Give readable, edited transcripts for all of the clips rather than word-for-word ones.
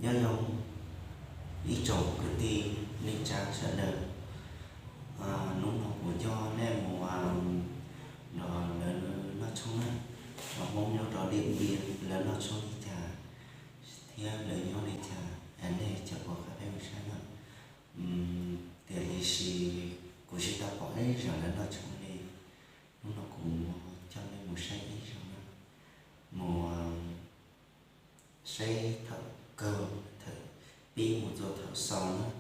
nhớ lòng đi trồng cái ti nên cha sẽ đợi nung nó của cho nên một nó lớn nó chung á và mong nhau đó điện biên lớn nó chung đi cha thì lời nhau đi cha anh này cha có các em sai nữa thì lý sĩ của chúng ta có ấy rằng là nó chung đi nó cũng cho nên một sai ý rằng là một sai thợ cơ thợ bi một chỗ thợ sống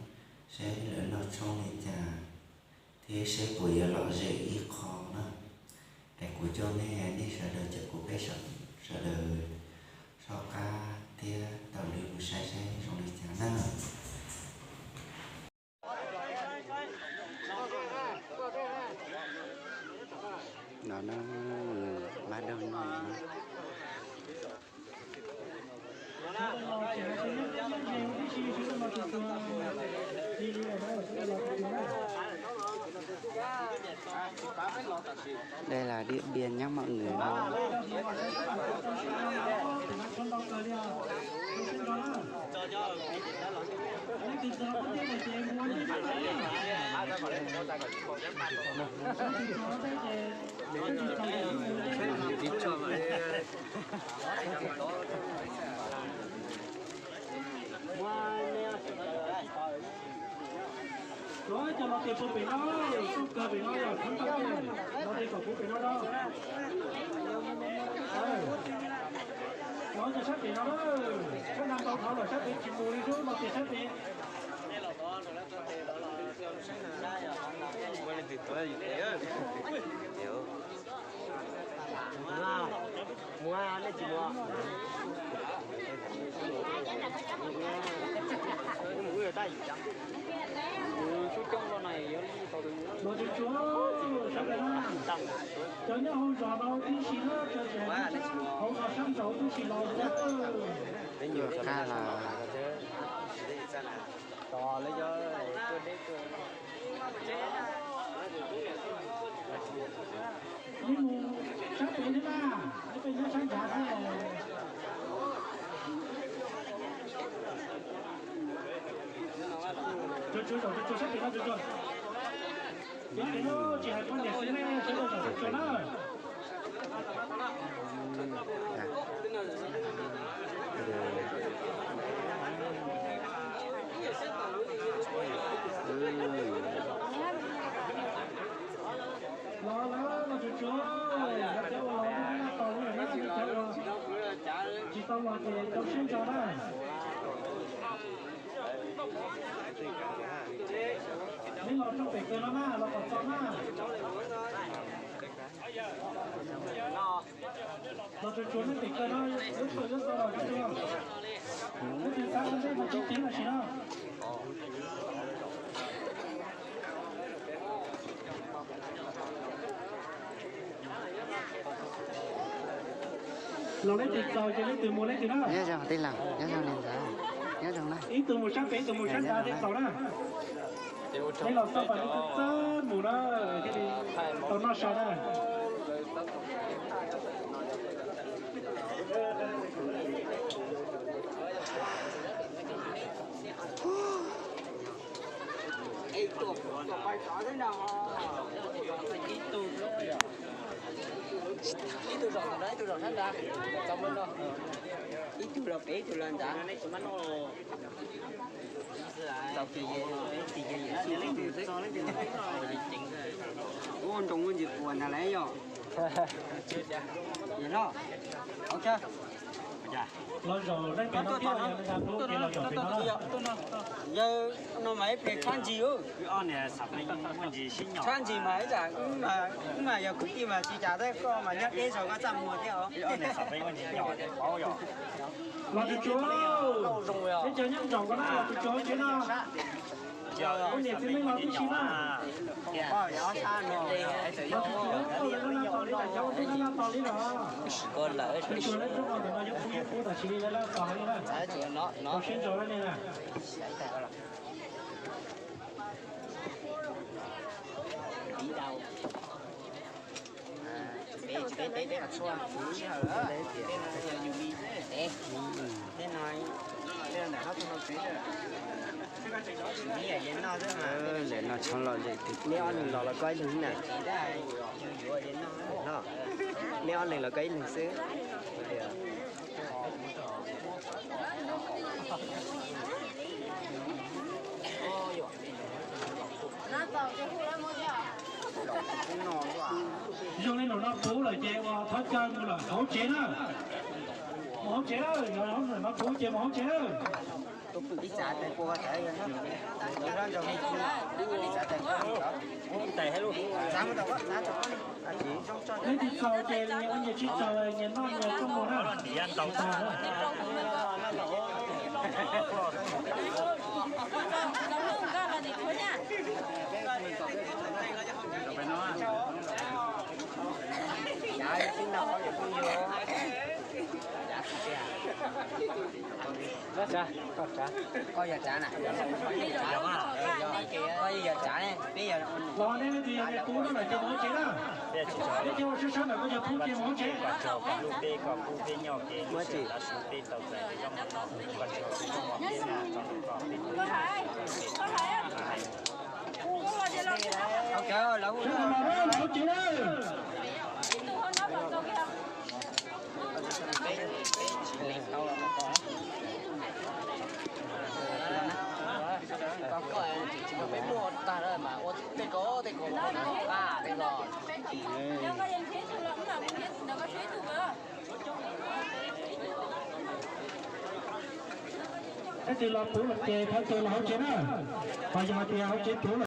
sẽ lớn nó chung đi cha thì sẽ của lọ dễ ít khó nữa để của cho nên đi sợ đời chất của cái sợ đời sau ca thì tạo được một sai rồi đi chả nào nó má đâu nó đây là Điện Biên nhé mọi người. Rồi cho nó tiền phụ bị nó, cơ bị nó rồi, không có tiền, nó tiền của phụ bị nó đó. Nó cho sát tiền nó đó, cái năm câu thảo là sát tiền chỉ mùi đi xuống, nó tiền sát tiền. Mua lấy chị mua. Người ta gì chẳng. Chút trong lo này Nó đi chúa, sao vậy nó? Cho nhau hôm giờ bao tí xí nó cho trẻ hôm giờ sáng sớm tí xí lo đó. Nhiều ca là to lấy cho nhưng mà sát tiền đấy ba, nó phải nhớ sáng giả thế. Cho sát tiền nó cho. Cái nó chỉ là con đẹp thế này, cho nó. Nó cho. Chỉ tao là cái tao xin cho đó. Nên nó trong bể cơ nó mà, nó còn cho mà. Nó cho nó bể cơ nó rất rồi, cái chưa? Cái gì sao không biết mà chính tiếng là gì đó? Nó lấy từ rồi cho lấy từ mua lấy từ đó. nhớ rằng tên là nhớ rằng nên giá nhớ rằng này Ý từ một sáng bể từ một sáng ra đến tàu đó. Đây là sao phải cái mù đó cái gì tàu nó sao đó. ít từ rộng đấy, từ rộng hết ra, trong bên đó, ít từ rộng ít từ lên đã, tụi nó sau khi gì lấy từ so lấy từ uống trong uống gì buồn là lấy rồi, gì đó, ok. Lo rồi đấy cái nó kia là làm luôn kia là rồi nó. Giờ nó mấy phải穿gì ư? Anh này sắp đến muốn gì xin nhỏ.穿gì mấy chả cũng mà giờ cũng đi mà chỉ trả đấy có mà nhắc đến rồi có trăm một thế hả? Anh này sắp đến muốn gì nhỏ thì bao giờ. Lo cho chúa. Cái chơi nhắm tròn con nó là chúa chứ nó. Con đẹp thì mới lo cái gì mà. Bao giờ xa nó. Con lỡ. Cái chúa đấy nó nó giúp phú ta chỉ đi là tao đi là. Đấy chúa nó. Xin rồi đây nè. Đi đâu? Để mà xua. Thế này. Thế này nó Để nó trong lò vậy thì nếu ăn lò là cái thứ này nó nếu ăn này là cái lịch sử dùng lên nó phú là chè mà thoát chân là hỗ trợ đó hỗ trợ đó rồi nó phú chè mà hỗ trợ tôi cứ đi trả tay cô chạy rồi nó ra cho mình đi trả tay cô tay hết luôn sáng mới đâu có giá cho con chỉ trong cho thế thì sau chè thì anh chỉ chờ nhìn nó nhiều trong mùa đó đi ăn tàu dạ xin nào con không vô dạ dạ coi giờ trả này coi giờ trả này bây giờ lo đấy thì cái phú nó là chè hỗ trợ đó cái chè hỗ trợ là có chè phú chè hỗ trợ lúc đi còn khu bên nhỏ kia mới chỉ là số tiền tàu chạy thì trong nó còn chỗ trong một bên là trong còn bên có thấy có lo gì lo gì ok lâu hỗ trợ đó có chỉ có mấy mua ta rồi mà ô đây có đây có đây rồi nó có dân chế chủ lắm mà nó có chế chủ cơ thế thì là phú là chè theo chè là hỗ trợ đó bây giờ thì hỗ trợ chủ là